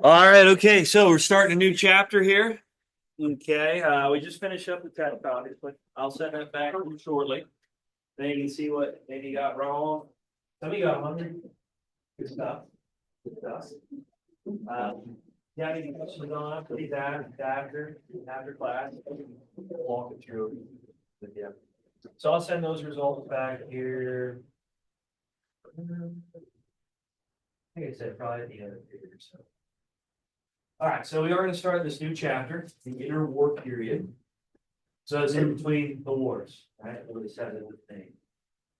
All right, okay, so we're starting a new chapter here. Okay, we just finished up the test topics, but I'll send that back to you shortly. Then you can see what maybe you got wrong. Some of you got hungry. Good stuff. Good stuff. Yeah, any questions on these after class? Walk it through. Yeah. So I'll send those results back here. Like I said, probably at the end of the year, so. All right, so we are gonna start this new chapter, the interwar period. So it's in between the wars, right? What it says in the thing.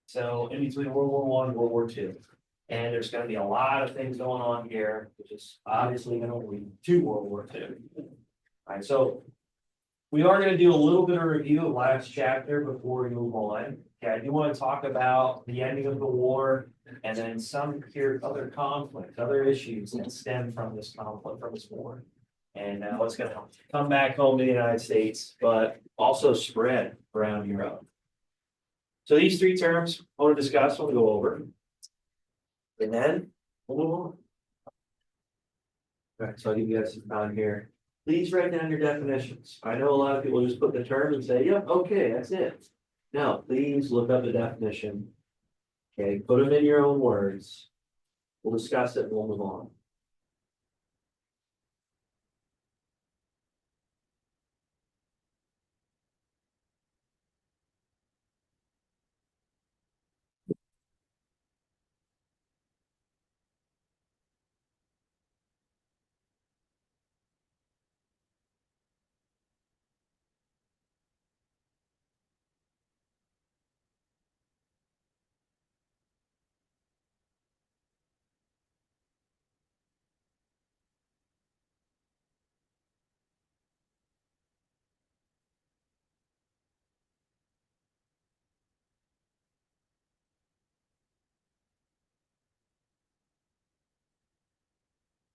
So in between World War I and World War II. And there's gonna be a lot of things going on here, which is obviously gonna lead to World War II. All right, so we are gonna do a little bit of review of last chapter before we move on. Okay, I do want to talk about the ending of the war and then some here other conflicts, other issues that stem from this conflict, from this war. And what's going to come back home to the United States, but also spread around Europe. So these three terms I want to discuss, we'll go over. And then we'll move on. All right, so I'll give you guys some time here. Please write down your definitions. I know a lot of people just put the term and say, yep, okay, that's it. No, please look up the definition. Okay, put them in your own words. We'll discuss it and we'll move on.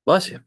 Bless you.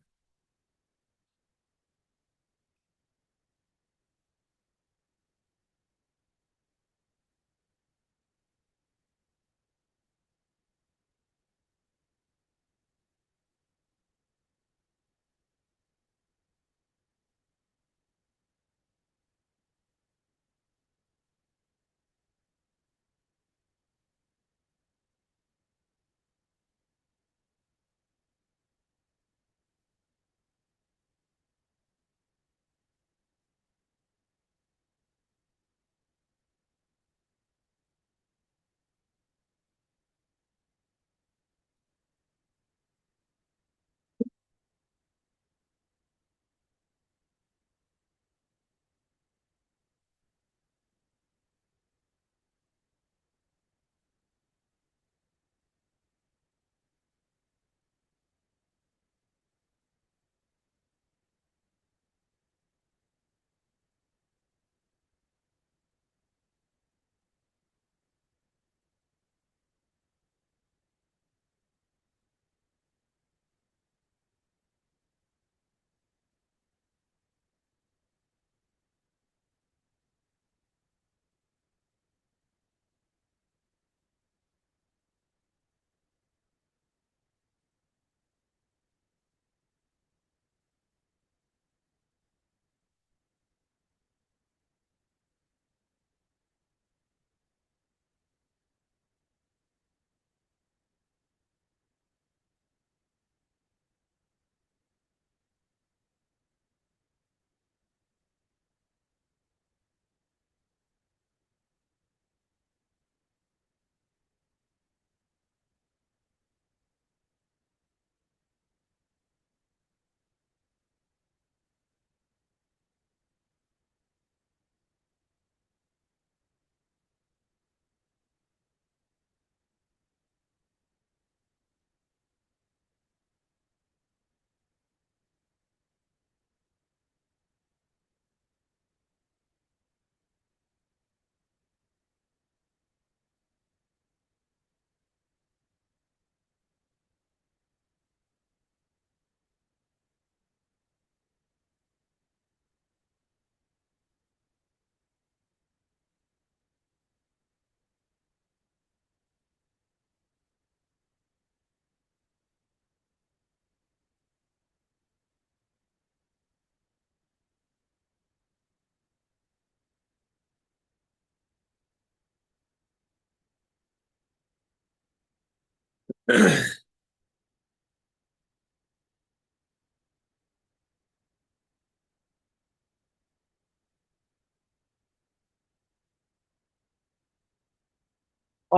All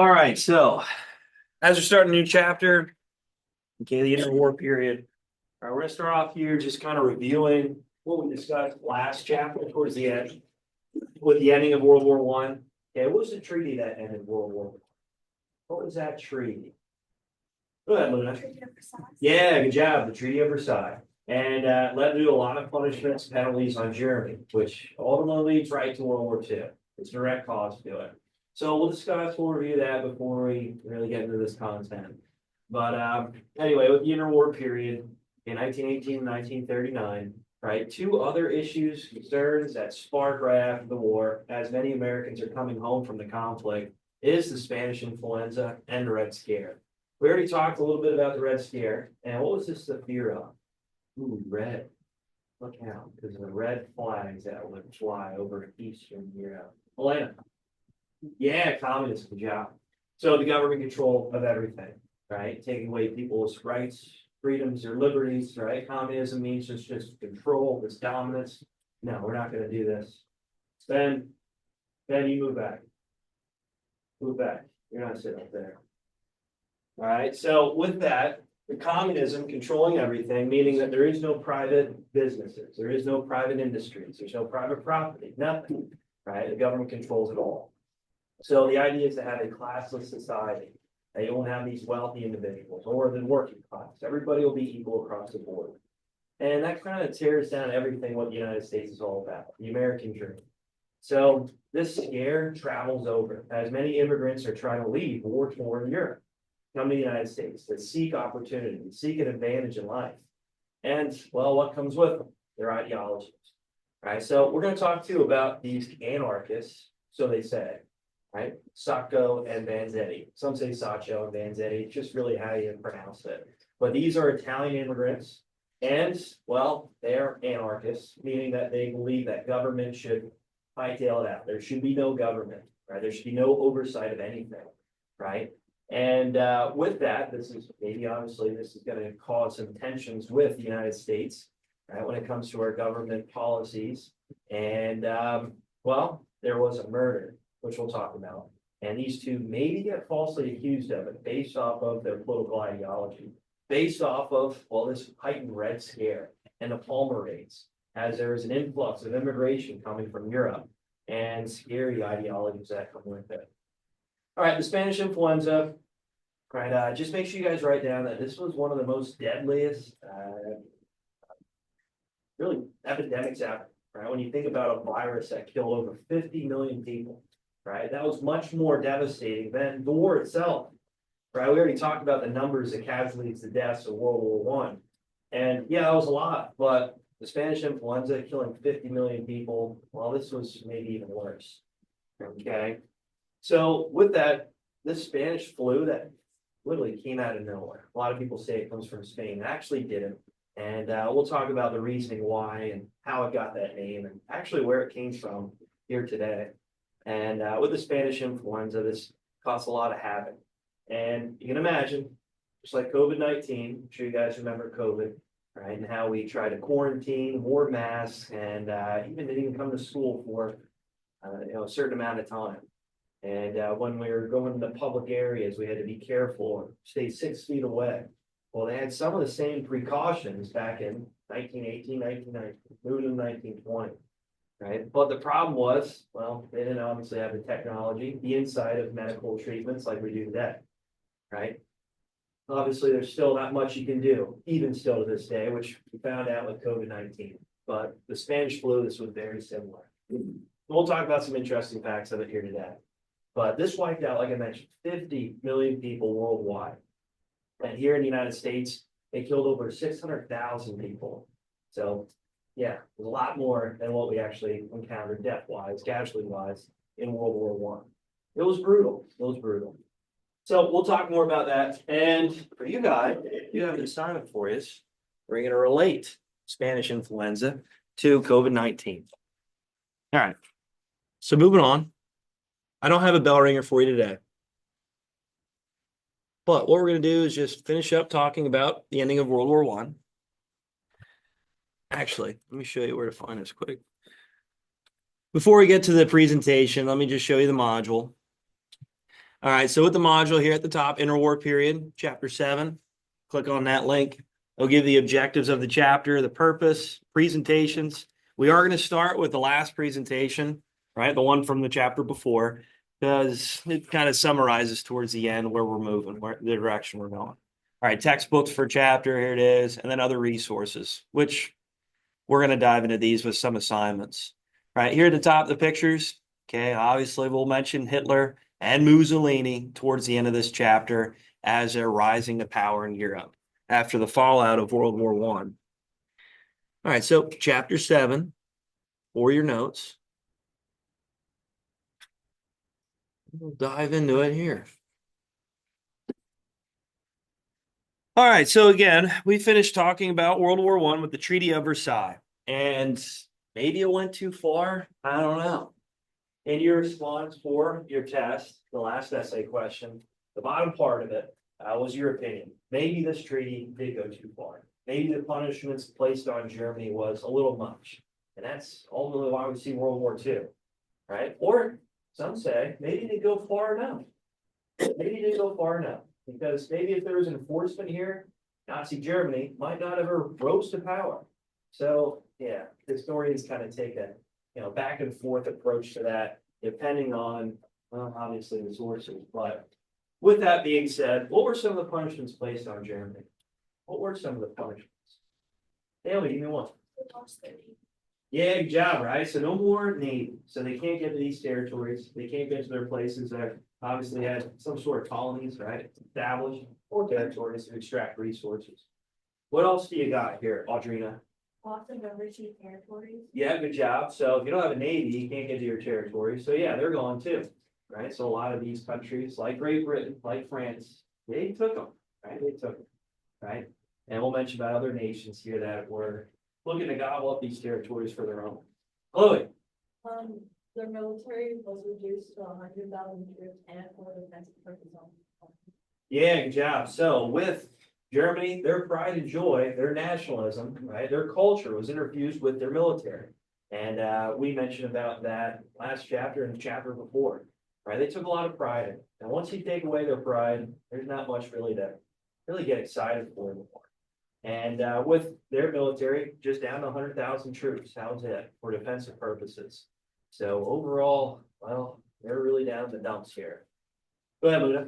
right, so as we're starting a new chapter, okay, the interwar period. All right, we're gonna start off here just kind of reviewing what we discussed last chapter towards the end, with the ending of World War One. Okay, what was the treaty that ended World War? What was that treaty? Go ahead, Luna. Yeah, good job. The Treaty of Versailles. And led to a lot of punishments, penalties on Germany, which ultimately leads right to World War II. It's a direct cause to it. So we'll review that before we really get into this content. But anyway, with the interwar period in 1918 and 1939, right, two other issues, concerns that spark right after the war, as many Americans are coming home from the conflict, is the Spanish influenza and the Red Scare. We already talked a little bit about the Red Scare, and what was this the fear of? Ooh, red. Look out, because the red flags that would fly over Eastern Europe. Elena. Yeah, communism, good job. So the government control of everything, right? Taking away people's rights, freedoms, their liberties, right? Communism means just control, this dominance. No, we're not gonna do this. Ben, you move back. Move back. You're not sitting up there. All right, so with that, the communism controlling everything, meaning that there is no private businesses, there is no private industries, there's no private property, nothing, right? The government controls it all. So the idea is to have a classless society. That you won't have these wealthy individuals or the working class. Everybody will be equal across the board. And that kind of tears down everything what the United States is all about, the American dream. So this scare travels over as many immigrants are trying to leave war-torn Europe, come to the United States to seek opportunity, seek an advantage in life. And well, what comes with them? Their ideologies. All right, so we're going to talk too about these anarchists, so they say, right? Sacco and Vanzetti. Some say Sacco and Vanzetti, it's just really how you pronounce it. But these are Italian immigrants, and well, they're anarchists, meaning that they believe that government should hightail it out. There should be no government, right? There should be no oversight of anything, right? And with that, this is going to cause some tensions with the United States, right, when it comes to our government policies. And well, there was a murder, which we'll talk about. And these two maybe get falsely accused of it based off of their political ideology, based off of, well, this heightened Red Scare and the Palmer raids, as there is an influx of immigration coming from Europe and scary ideologies that come with it. All right, the Spanish influenza, right? Just make sure you guys write down that this was one of the most deadliest, really epidemics ever, right? When you think about a virus that killed over 50 million people, right? That was much more devastating than the war itself, right? We already talked about the numbers, the casualties, the deaths of World War One, and yeah, that was a lot, but the Spanish influenza killing 50 million people, well, this was maybe even worse, okay? So with that, this Spanish flu that literally came out of nowhere. A lot of people say it comes from Spain. It actually didn't. And we'll talk about the reasoning why and how it got that name and actually where it came from here today. And with the Spanish influenza, this caused a lot of havoc. And you can imagine, just like COVID-19, I'm sure you guys remember COVID, right? And how we tried to quarantine, wore masks, and even didn't even come to school for a certain amount of time. And when we were going to public areas, we had to be careful, stay 6 feet away. Well, they had some of the same precautions back in 1918, 1919, moving to 1920, right? But the problem was, well, they didn't obviously have the technology, the inside of medical treatments like we do today, right? Obviously, there's still not much you can do, even still to this day, which we found out with COVID-19. But the Spanish flu, this was very similar. We'll talk about some interesting facts of it here today. But this wiped out, like I mentioned, 50 million people worldwide. And here in the United States, they killed over 600,000 people. So, yeah, there's a lot more than what we actually encountered death-wise, casualty-wise in World War One. It was brutal. It was brutal. So we'll talk more about that. And for you guys, you have an assignment for you. We're going to relate Spanish influenza to COVID-19. All right. So moving on. I don't have a bell ringer for you today. But what we're going to do is just finish up talking about the ending of World War I. Actually, let me show you where to find this quick. Before we get to the presentation, let me just show you the module. All right, so with the module here at the top, interwar period, chapter 7, click on that link. It'll give the objectives of the chapter, the purpose, presentations. We are going to start with the last presentation, right? The one from the chapter before, because it kind of summarizes towards the end where we're moving, where the direction we're going. All right, textbooks for chapter, here it is, and then other resources, which we're going to dive into these with some assignments. Right here at the top, the pictures. Okay, obviously we'll mention Hitler and Mussolini towards the end of this chapter as they're rising to power in Europe after the fallout of World War I. All right, so chapter 7 for your notes. We'll dive into it here. All right, so again, we finished talking about World War I with the Treaty of Versailles. And maybe it went too far. I don't know. In your response for your test, the last essay question, the bottom part of it was your opinion. Maybe this treaty did go too far. Maybe the punishments placed on Germany was a little much. And that's ultimately why we see World War II, right? Or some say maybe they go far enough. Maybe they go far enough. Because maybe if there was enforcement here, Nazi Germany might not ever rose to power. So yeah, historians kind of take a back and forth approach to that, depending on obviously the sources. But with that being said, what were some of the punishments placed on Germany? What were some of the punishments? Naomi, give me one. Yeah, good job, right? So no more Navy. So they can't get to these territories. They can't get to their places that obviously had some sort of colonies, right? Established or territories to extract resources. What else do you got here, Audrina? Lots of overseas territories. Yeah, good job. So if you don't have a navy, you can't get to your territory. So yeah, they're gone too, right? So a lot of these countries, like Great Britain, like France, they took them, right? They took them, right? And we'll mention about other nations here that were looking to gobble up these territories for their own. Chloe. Their military was reduced to 100,000 troops and for defensive purposes only. Yeah, good job. So with Germany, their pride and joy, their nationalism, right? Their culture was interfused with their military. And we mentioned about that last chapter and the chapter before, right? They took a lot of pride in it. And once you take away their pride, there's not much really to really get excited for anymore. And with their military, just down to 100,000 troops, how's it for defensive purposes? So overall, well, they're really down in the dumps here. Go ahead, Luna.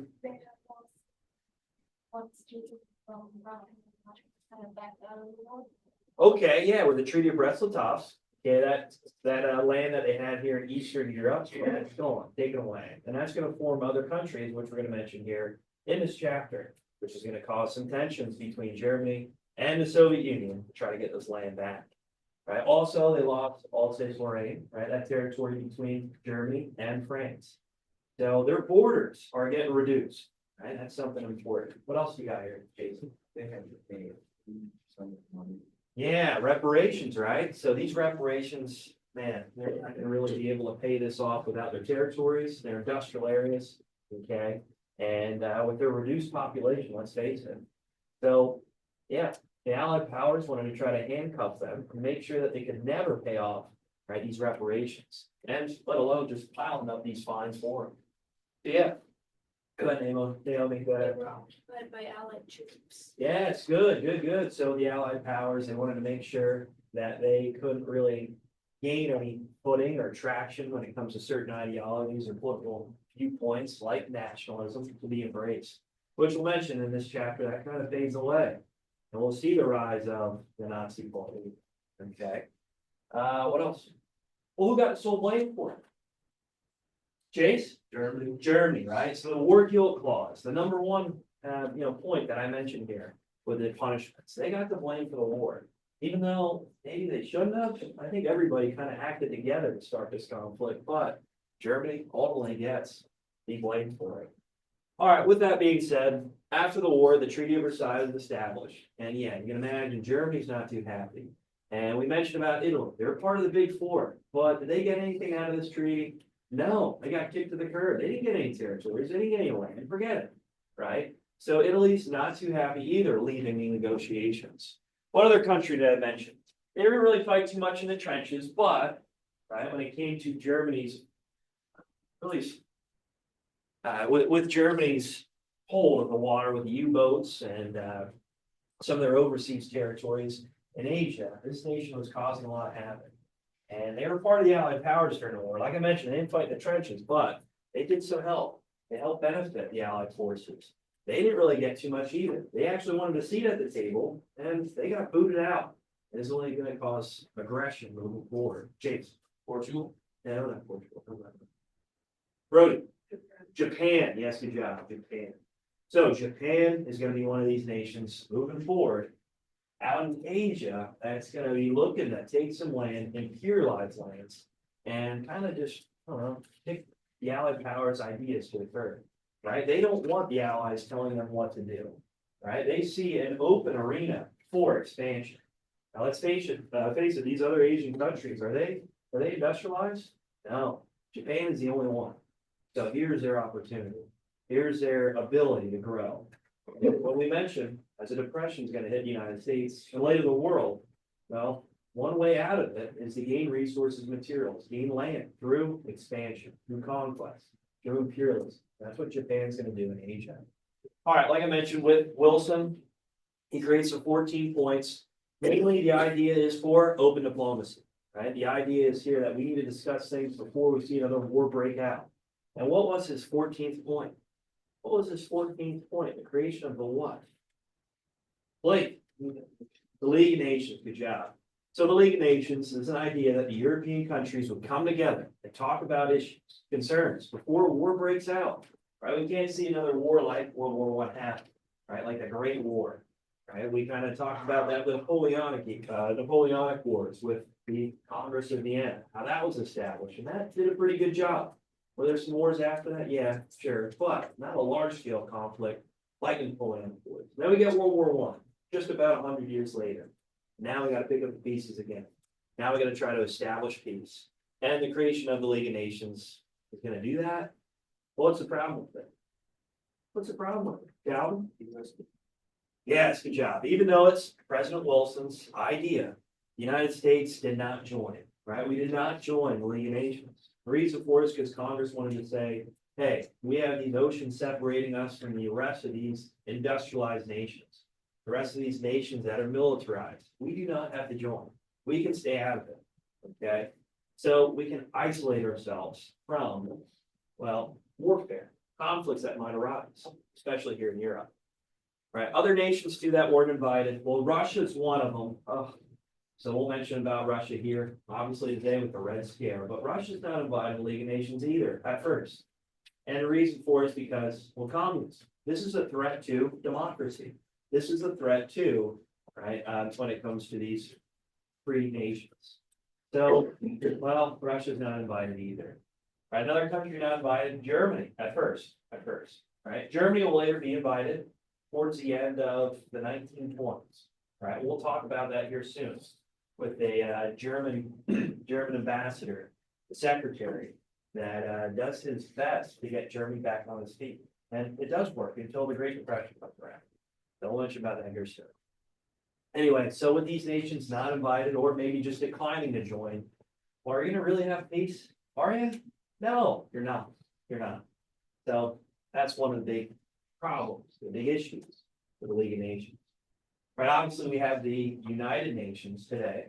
Okay, yeah, with the Treaty of Brest-Litovsk, yeah, that land that they had here in Eastern Europe, yeah, it's gone, taken away, and that's going to form other countries, which we're going to mention here in this chapter, which is going to cause some tensions between Germany and the Soviet Union to try to get this land back. Right. Also, they lost Alsace-Lorraine, right? That territory between Germany and France. So their borders are getting reduced. Right, that's something important. What else you got here, Jason? They have to pay some money. Yeah, reparations, right? So these reparations, man, they're not gonna really be able to pay this off without their territories, their industrial areas, okay? And with their reduced population, let's face it. So, yeah, the Allied powers wanted to try to handcuff them and make sure that they could never pay off, right, these reparations, and let alone just piling up these fines for them. Yeah. Go ahead, Naomi, go ahead. They were occupied by Allied troops. Yes, good. So the Allied powers, they wanted to make sure that they couldn't really gain any footing or traction when it comes to certain ideologies or political viewpoints like nationalism to be embraced, which we'll mention in this chapter that kind of fades away. And we'll see the rise of the Nazi Party. Okay. What else? Well, who got sole blame for it? Chase? Germany, right? So the war guilt clause, the number one, point that I mentioned here with the punishments, they got the blame for the war. Even though maybe they shouldn't have, I think everybody kind of acted together to start this conflict, but Germany ultimately gets the blame for it. All right, with that being said, after the war, the Treaty of Versailles was established. And yeah, you can imagine Germany's not too happy. And we mentioned about Italy. They're part of the Big Four. But did they get anything out of this treaty? No, they got kicked to the curb. They didn't get any territories. They didn't get any land. Forget it, right? So Italy's not too happy either leaving the negotiations. What other country did I mention? They didn't really fight too much in the trenches, but, right, when it came to Germany's. Really. With Germany's hold of the water with the U-boats and, some of their overseas territories in Asia, this nation was causing a lot of havoc. And they were part of the Allied powers during the war. Like I mentioned, they didn't fight in the trenches, but they did some help. They helped benefit the Allied forces. They didn't really get too much either. They actually wanted a seat at the table and they got booted out. It's only going to cause aggression moving forward. James, Portugal? No, not Portugal. Brody, Japan. Yes, good job, Japan. So Japan is going to be one of these nations moving forward. Out in Asia, that's going to be looking to take some land, imperialize lands, and kind of just, I don't know, take the Allied powers' ideas to occur, right? They don't want the Allies telling them what to do, right? They see an open arena for expansion. Now, let's face it, these other Asian countries, are they industrialized? No, Japan is the only one. So here's their opportunity. Here's their ability to grow. What we mentioned, as a depression is going to hit the United States and later the world, well, one way out of it is to gain resources, materials, gain land through expansion, through conquest, through imperialism. That's what Japan's going to do in Asia. All right, like I mentioned with Wilson, he creates the 14 points. Mainly, the idea is for open diplomacy, right? The idea is here that we need to discuss things before we see another war break out. And what was his 14th point? What was his 14th point? The creation of the what? Blake, the League of Nations. Good job. So the League of Nations is an idea that the European countries would come together and talk about issues, concerns before war breaks out. Right? We can't see another war like World War I happened, right? Like the Great War. Right? We kind of talked about that with Napoleonic Wars with the Congress of Vienna, how that was established, and that did a pretty good job. Were there some wars after that? Yeah, sure, but not a large scale conflict like Napoleonic Wars. Then we get World War I, just about 100 years later. Now we got to pick up the pieces again. Now we got to try to establish peace. And the creation of the League of Nations is going to do that. Well, what's the problem with it? What's the problem with it? Calvin? Yes, good job. Even though it's President Wilson's idea, the United States did not join it, right? We did not join the League of Nations. The reason for it is because Congress wanted to say, hey, we have these oceans separating us from the rest of these industrialized nations. The rest of these nations that are militarized, we do not have to join. We can stay out of it, okay? So we can isolate ourselves from, well, warfare, conflicts that might arise, especially here in Europe. Right, other nations do that weren't invited. Well, Russia's one of them. So we'll mention about Russia here, obviously today with the Red Scare, but Russia's not invited to the League of Nations either at first. And the reason for it is because, well, communism. This is a threat to democracy. This is a threat to, right, when it comes to these free nations. So, well, Russia's not invited either. Right, another country not invited, Germany at first, right? Germany will later be invited towards the end of the 1920s. Right, we'll talk about that here soon with a German ambassador, the secretary, that does his best to get Germany back on its feet. And it does work until the Great Depression comes around. Don't mention about that here soon. Anyway, so with these nations not invited or maybe just declining to join, well, are you gonna really have peace? Are you? No, you're not. You're not. So that's one of the big problems, the big issues with the League of Nations. Right, obviously we have the United Nations today.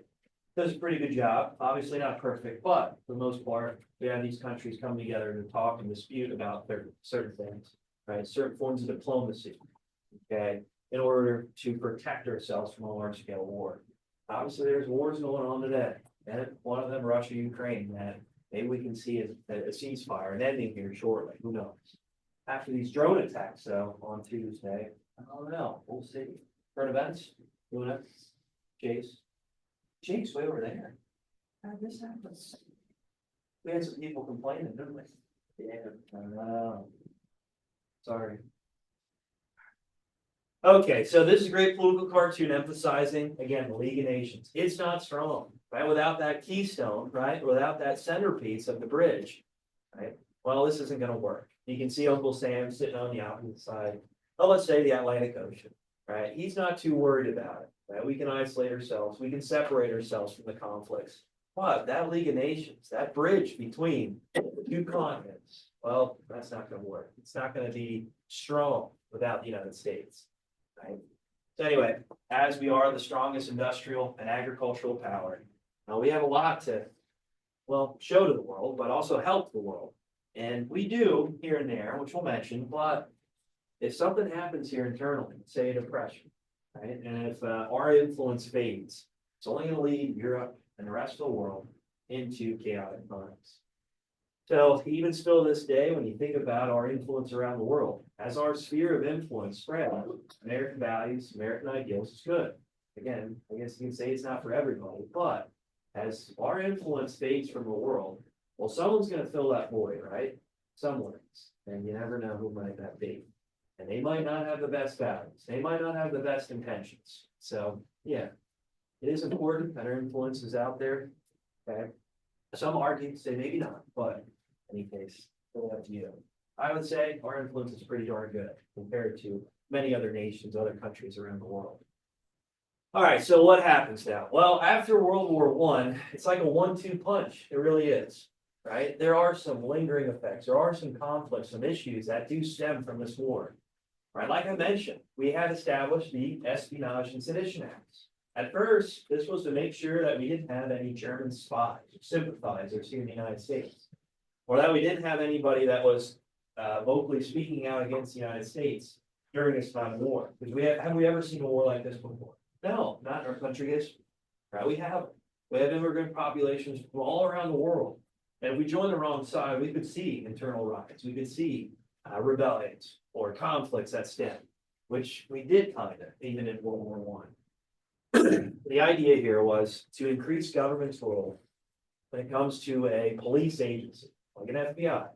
Does a pretty good job, obviously not perfect, but for the most part, we have these countries come together to talk and dispute about certain things, right? Certain forms of diplomacy, okay, in order to protect ourselves from a large scale war. Obviously, there's wars going on today, and one of them, Russia, Ukraine, that maybe we can see a ceasefire, an ending here shortly, who knows? After these drone attacks, though, on Tuesday, I don't know, we'll see. Current events, doing it. Chase, way over there. How did this happen? We had some people complaining, didn't we? Yeah, I know. Sorry. Okay, so this is a great political cartoon emphasizing, again, the League of Nations. It's not strong, right? Without that keystone, right? Without that centerpiece of the bridge, right? Well, this isn't going to work. You can see Uncle Sam sitting on the opposite side. let's say the Atlantic Ocean, right? He's not too worried about it, right? We can isolate ourselves, we can separate ourselves from the conflicts. But that League of Nations, that bridge between the two continents, well, that's not gonna work. It's not gonna be strong without the United States, right? So anyway, as we are the strongest industrial and agricultural power, we have a lot to, well, show to the world, but also help the world. And we do here and there, which we'll mention, but if something happens here internally, say a depression, right? And if our influence fades, it's only gonna lead Europe and the rest of the world into chaotic times. So even still this day, when you think about our influence around the world, as our sphere of influence spreads, American values, American ideals is good. Again, I guess you can say it's not for everybody, but as our influence fades from the world, well, someone's gonna fill that void, right? Someone is, and you never know who might that be. And they might not have the best values, they might not have the best intentions, so, yeah. It is important that our influence is out there, okay? Some argue, say maybe not, but in any case, it's up to you. I would say our influence is pretty darn good compared to many other nations, other countries around the world. All right, so what happens now? Well, after World War I, it's like a 1-2 punch. It really is, right? There are some lingering effects. There are some conflicts, some issues that do stem from this war, right? Like I mentioned, we had established the Espionage and Sedition Acts. At first, this was to make sure that we didn't have any German spies or sympathizers here in the United States, or that we didn't have anybody that was vocally speaking out against the United States during this time of war. Because have we ever seen a war like this before? No, not in our country history. Right? We have immigrant populations from all around the world. And if we join the wrong side, we could see internal riots. We could see rebellions or conflicts that stem, which we did kind of, even in World War I. The idea here was to increase government's role when it comes to a police agency, like an FBI,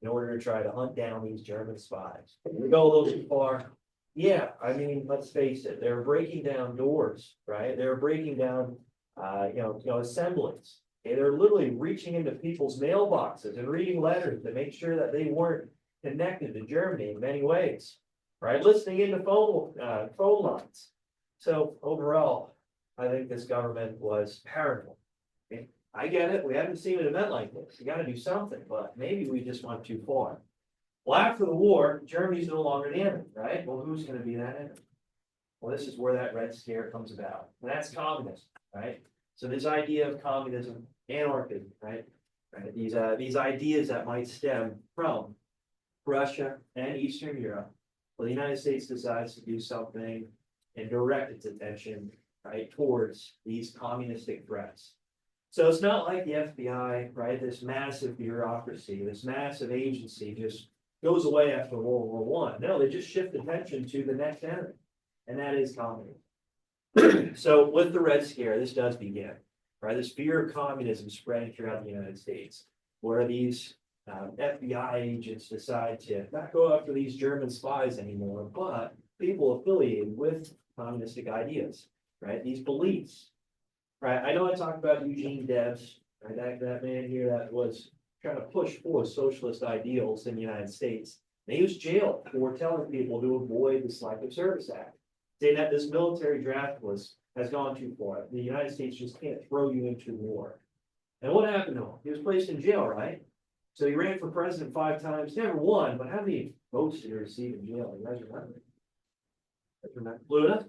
in order to try to hunt down these German spies. We go a little too far. Yeah, I mean, let's face it, they're breaking down doors, right? They're breaking down, assemblies. Okay, they're literally reaching into people's mailboxes and reading letters to make sure that they weren't connected to Germany in many ways, right? Listening into phone lines. So overall, I think this government was paranoid. I get it. We haven't seen an event like this. You got to do something, but maybe we just went too far. Well, after the war, Germany's no longer the enemy, right? Well, who's going to be that enemy? Well, this is where that Red Scare comes about. And that's communism, right? So this idea of communism, anarchism, right? These ideas that might stem from Russia and Eastern Europe. Well, the United States decides to do something and direct its attention, right, towards these communistic threats. So it's not like the FBI, right, this massive bureaucracy, this massive agency just goes away after World War I. No, they just shift attention to the next enemy, and that is communism. So with the Red Scare, this does begin, right? This fear of communism spreading throughout the United States, where these FBI agents decide to not go after these German spies anymore, but people affiliated with communistic ideas, right? These beliefs, right? I know I talked about Eugene Debs, right? That man here that was trying to push forward socialist ideals in the United States. And he was jailed for telling people to avoid the Selective Service Act, saying that this military draft has gone too far. The United States just can't throw you into war. And what happened to him? He was placed in jail, right? So he ran for president 5 times, never won, but how many votes did he receive in jail? You guys remember? Luna?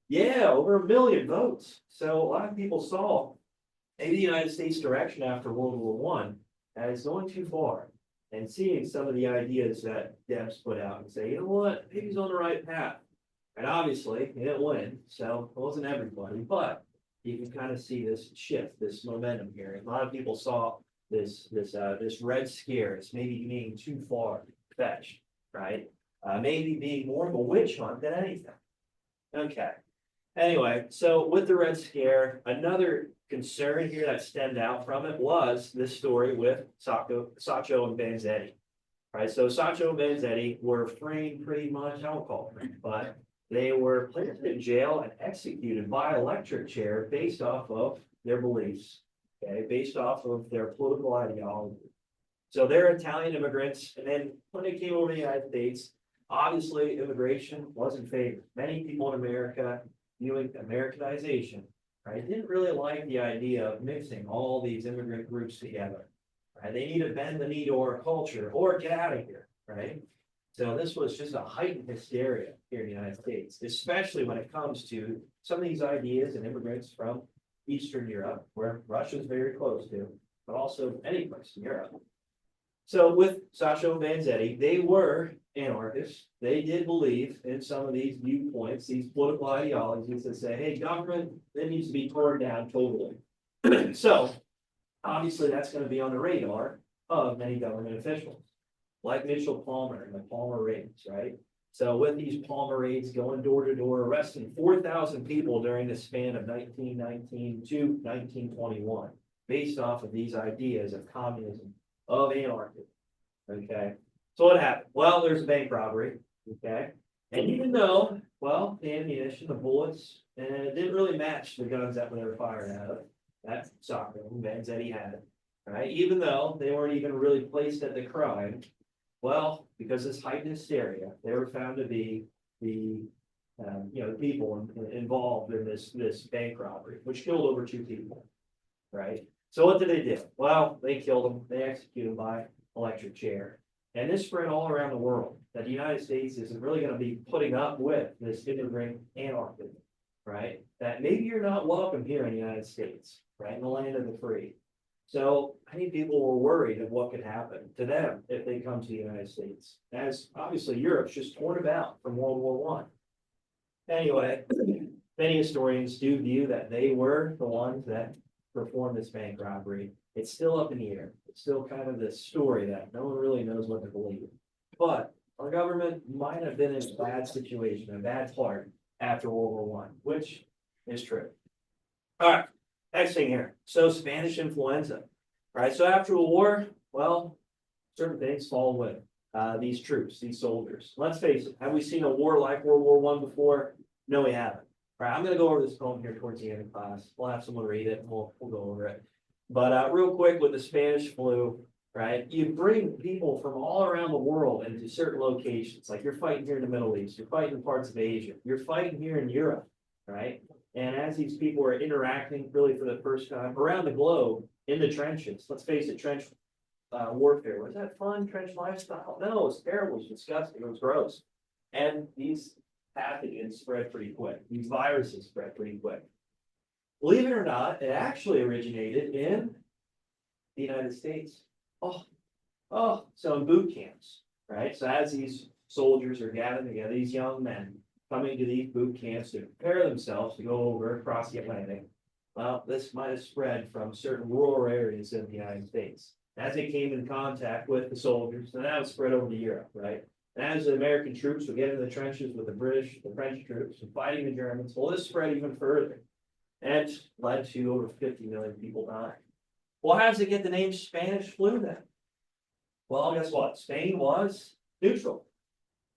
Yeah, over 1 million votes. So a lot of people saw maybe the United States direction after World War I as going too far, and seeing some of the ideas that Debs put out and say, you know what, maybe he's on the right path. And obviously, he didn't win, so it wasn't everybody, but you can kind of see this shift, this momentum here. A lot of people saw this Red Scare as maybe being too far fetched, right? Maybe being more of a witch hunt than anything. Okay. Anyway, so with the Red Scare, another concern here that stemmed out from it was this story with Sacco and Vanzetti. Right, so Sacco and Vanzetti were framed pretty much, I won't call it framed, but they were placed in jail and executed by electric chair based off of their beliefs, okay, based off of their political ideology. So they're Italian immigrants, and then when they came over to the United States, obviously immigration wasn't favored. Many people in America viewing Americanization, right, didn't really like the idea of mixing all these immigrant groups together. Right, they need to bend the knee to our culture or get out of here, right? So this was just a heightened hysteria here in the United States, especially when it comes to some of these ideas and immigrants from Eastern Europe, where Russia is very close to, but also any place in Europe. So with Sasha and Vanzetti, they were anarchists. They did believe in some of these viewpoints, these political ideologies that say, hey, government, that needs to be torn down totally. So obviously that's going to be on the radar of many government officials, like Mitchell Palmer and the Palmer raids, right? So with these Palmer raids going door to door, arresting 4,000 people during the span of 1919 to 1921, based off of these ideas of communism, of anarchy. Okay, so what happened? Well, there's a bank robbery. Okay, and even though, well, the ammunition, the bullets, and it didn't really match the guns that they were firing out of. That soccer Vanzetti had, right? Even though they weren't even really placed at the crime. Well, because this heightened hysteria, they were found to be the the people involved in this bank robbery, which killed over 2 people, right? So what did they do? Well, they killed them. They executed them by electric chair, and this spread all around the world. That the United States isn't really going to be putting up with this immigrant anarchy, right? That maybe you're not welcome here in the United States, right, in the land of the free. So many people were worried of what could happen to them if they come to the United States, as obviously Europe's just torn about from World War One. Anyway, many historians do view that they were the ones that performed this bank robbery. It's still up in the air. It's still kind of this story that no one really knows what to believe. But our government might have been in a bad situation, a bad part after World War One, which is true. All right. Next thing here, so Spanish influenza, right? So after the war, well, certain things fall with these troops, these soldiers. Let's face it, have we seen a war like World War One before? No, we haven't. All right, I'm going to go over this poem here towards the end of class. We'll have someone read it and we'll go over it. But real quick with the Spanish flu, right? You bring people from all around the world into certain locations, like you're fighting here in the Middle East, you're fighting in parts of Asia, you're fighting here in Europe, right? And as these people are interacting really for the first time around the globe in the trenches, let's face it, trench warfare, was that fun? Trench lifestyle? No, it's terrible, it's disgusting, it was gross. And these pathogens spread pretty quick. These viruses spread pretty quick. Believe it or not, it actually originated in the United States. So in boot camps, right? So as these soldiers are gathering together, these young men, coming to these boot camps to prepare themselves to go over across the Atlantic. Well, this might have spread from certain rural areas in the United States. As they came in contact with the soldiers, then that was spread over to Europe, right? And as the American troops would get in the trenches with the British, the French troops, and fighting the Germans, well, this spread even further and led to over 50 million people dying. Well, how does it get the name Spanish flu then? Well, guess what? Spain was neutral.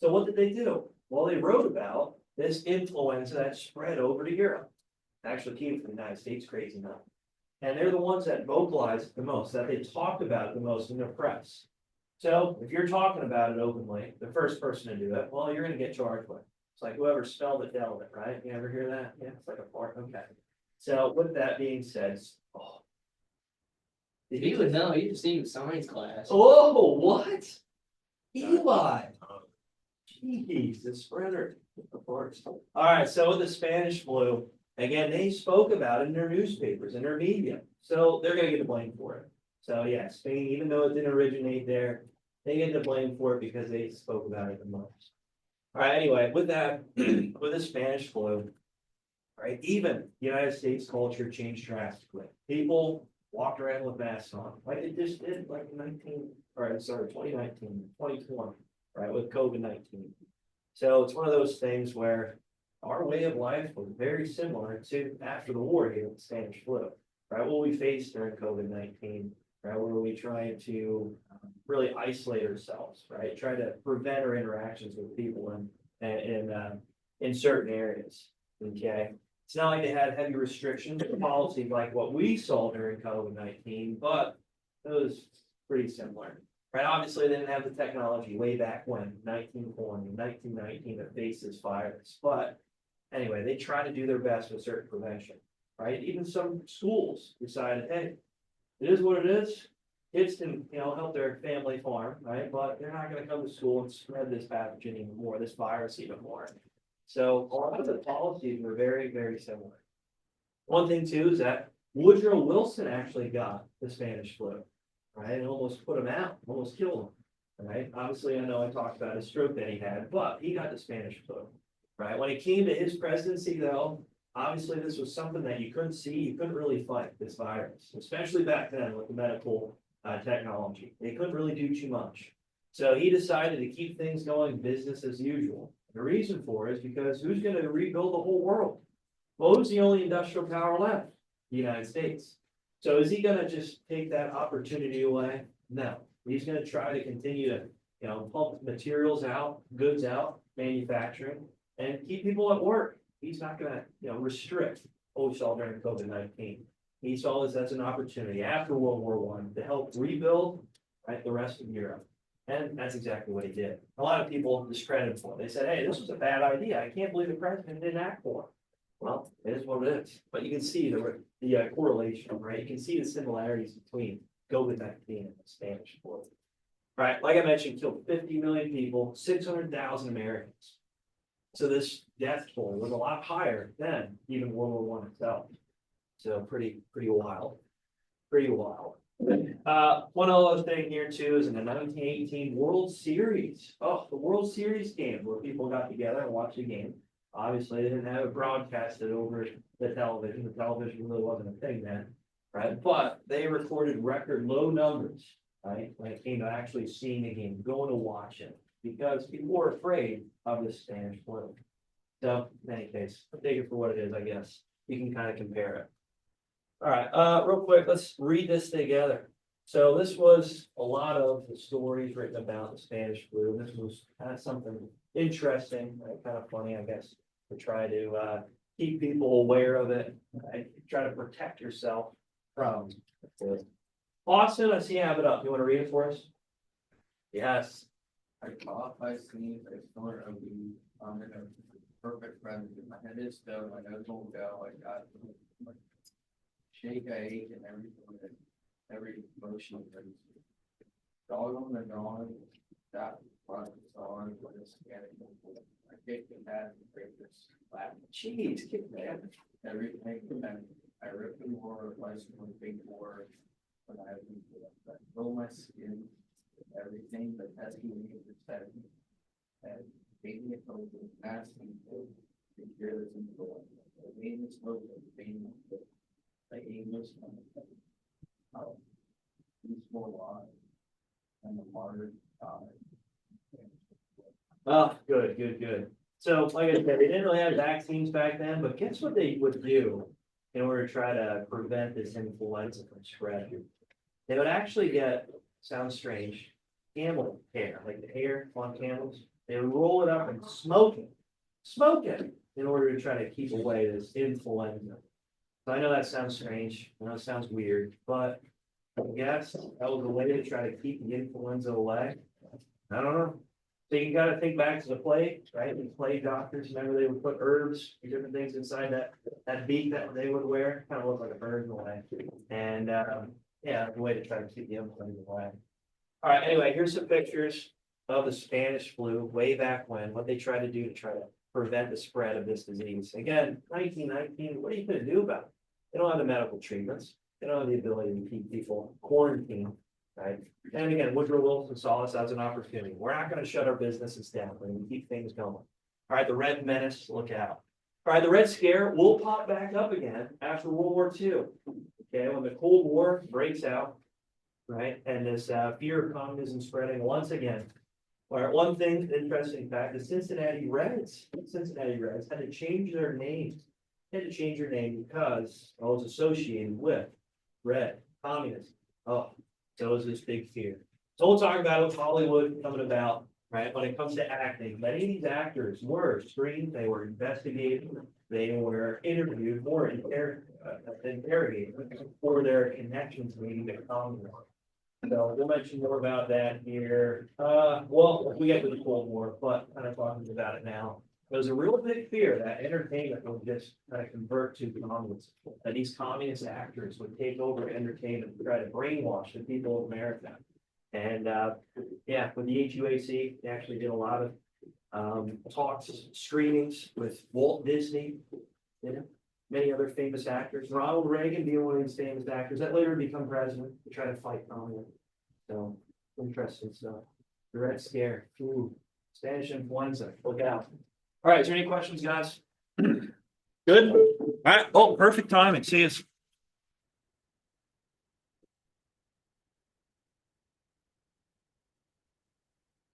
So what did they do? Well, they wrote about this influenza that spread over to Europe. Actually came from the United States, crazy enough. And they're the ones that vocalized it the most, that they talked about it the most in their press. So if you're talking about it openly, the first person to do it, well, you're going to get charged with it. It's like whoever spelled it, dealt it, right? You ever hear that? Yeah, it's like a fart. Okay. So with that being said, You would know, you just need a science class. Oh, what? Eli. Jeez, the spreader. Of course. All right, so with the Spanish flu, again, they spoke about it in their newspapers, in their media. So they're gonna get the blame for it. So yeah, Spain, even though it didn't originate there, they get the blame for it because they spoke about it the most. All right, anyway, with that, with the Spanish flu, right, even the United States culture changed drastically. People walked around with masks on, like it just did like 2019, 2020, right, with COVID-19. So it's one of those things where our way of life was very similar to after the war here with Spanish flu, right? What we faced during COVID-19, right? Where we tried to really isolate ourselves, right? Try to prevent our interactions with people in certain areas, okay? It's not like they had heavy restrictions or policies like what we saw during COVID-19, but it was pretty similar. Right, obviously, they didn't have the technology way back when, 1920, 1919, to face this virus, but anyway, they try to do their best with certain prevention, right? Even some schools decided, hey, it is what it is. Kids can, help their family farm, right? But they're not gonna come to school and spread this pathogen even more, this virus even more. So a lot of the policies were very, very similar. One thing too is that Woodrow Wilson actually got the Spanish flu, right? And almost put him out, almost killed him, right? Obviously, I know I talked about his stroke that he had, but he got the Spanish flu, right? When it came to his presidency though, obviously this was something that you couldn't see, you couldn't really fight this virus, especially back then with the medical technology. They couldn't really do too much. So he decided to keep things going business as usual. The reason for it is because who's going to rebuild the whole world? Well, who's the only industrial power left? The United States. So is he going to just take that opportunity away? No. He's going to try to continue to, pump materials out, goods out, manufacturing, and keep people at work. He's not going to, restrict what we saw during COVID-19. He saw this as an opportunity after World War I to help rebuild, right, the rest of Europe. And that's exactly what he did. A lot of people discredited for it. They said, hey, this was a bad idea. I can't believe the president didn't act for it. Well, it is what it is. But you can see the correlation, right? You can see the similarities between COVID-19 and the Spanish flu. Right, like I mentioned, killed 50 million people, 600,000 Americans. So this death toll was a lot higher than even World War I itself. So pretty wild, pretty wild. One other thing here too is in the 1918 World Series. Oh, the World Series game where people got together and watched the game. Obviously, they didn't have it broadcasted over the television. The television really wasn't a thing then, right? But they recorded record low numbers, right? When it came to actually seeing the game, going to watch it, because people were afraid of the Spanish flu. So, in any case, take it for what it is, I guess. You can kind of compare it. All right, real quick, let's read this together. So this was a lot of the stories written about the Spanish flu. This was kind of something interesting, kind of funny, I guess, to try to keep people aware of it, right? Try to protect yourself from it. Austin, I see you have it up. You want to read it for us? Yes. I cough, I sneeze, I snort, I wheeze, I'm in a perfect friend. My head is still, my nose won't go, I got shake, I ache, and every motion. Dog on the dawn, that process on, what is scanning. I kick the cat and break this flat. Jeez, kick that. Everything, and I rip the more, replace one big more. When I roll my skin, everything, but that's me, and taking it over, asking for the years and the main is over, the main, the English, peaceful life, and the martyr died. Oh, good. So, like I said, they didn't really have vaccines back then, but guess what they would do in order to try to prevent this influenza from spreading? They would actually get, sounds strange, camel hair, like the hair on camels. They would roll it up and smoke it in order to try to keep away this influenza. So I know that sounds strange, I know it sounds weird, but I guess that was a way to try to keep the influenza away. I don't know. So you gotta think back to the plague, right? The plague doctors, remember they would put herbs, different things inside that beak that they would wear, kind of looked like a bird in a way. And yeah, the way to try to keep the influenza away. All right, anyway, here's some pictures of the Spanish flu way back when, what they tried to do to try to prevent the spread of this disease. Again, 1919, what are you gonna do about it? They don't have the medical treatments. They don't have the ability to keep people quarantined, right? And again, Woodrow Wilson saw this as an opportunity. We're not going to shut our businesses down. We're going to keep things going. All right, the Red Menace, look out. All right, the Red Scare will pop back up again after World War II. Okay, when the Cold War breaks out, right, and this fear of communism spreading once again. All right, one thing, interesting fact, the Cincinnati Reds had to change their name. They had to change their name because it was associated with red communism. Oh, so it was this big fear. So we'll talk about it with Hollywood coming about, right? When it comes to acting, many of these actors were screened, they were investigated, they were interviewed or interrogated for their connections maybe to communism. So we'll mention more about that here. Well, we get to the Cold War, but kind of talking about it now. There's a real big fear that entertainment will just kind of convert to communism, that these communist actors would take over entertainment and try to brainwash the people of America. And, yeah, with the HUAC, they actually did a lot of, talks, screenings with Walt Disney, you know, many other famous actors, Ronald Reagan being one of these famous actors that later become president to try to fight communism. So, interesting stuff. The Red Scare, ooh, Spanish influenza, look out. All right, is there any questions, guys? Good. All right. Oh, perfect timing. See you.